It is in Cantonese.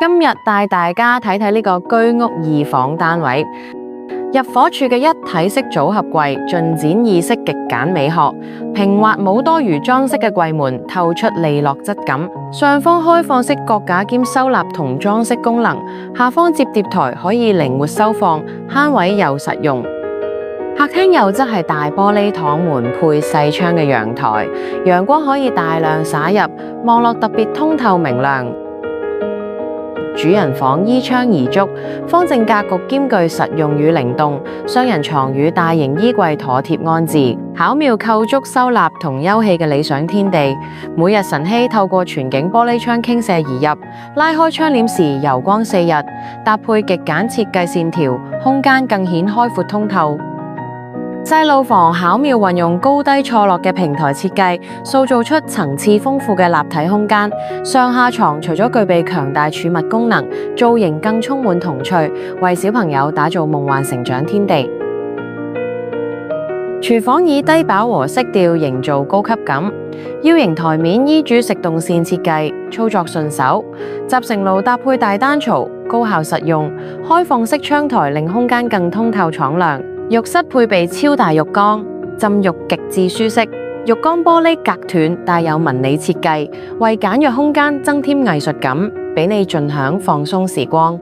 今日帶大家睇睇呢個居屋2房單位，入伙處嘅一體式組合櫃，進展意式極簡美學，平滑冇多餘裝飾嘅櫃門透出利落質感，上方開放式閣架兼收納同裝飾功能，下方摺疊台可以靈活收放，慳位又實用。客廳右側係大玻璃敞門配細窗嘅陽台，陽光可以大量灑入，望落特別通透明亮。主人房依窗而築，方正格局兼具實用與靈動，雙人床與大型衣櫃妥貼安置，巧妙構築收納同休憩嘅理想天地。每日晨曦透過全景玻璃窗傾瀉而入，拉開窗簾時油光四溢，搭配極簡設計線條，空間更顯開闊通透。細路房巧妙運用高低錯落嘅平台設計，塑造出層次豐富嘅立體空間。上下床除咗具備強大儲物功能，造型更充滿童趣，為小朋友打造夢幻成長天地。廚房以低飽和色調營造高級感，U型台面依主食動線設計，操作順手。集成爐搭配大單槽，高效實用。開放式窗台令空間更通透敞亮。浴室配備超大浴缸，浸浴極致舒適。浴缸玻璃隔斷，帶有紋理設計，為簡約空間增添藝術感，俾你盡享放鬆時光。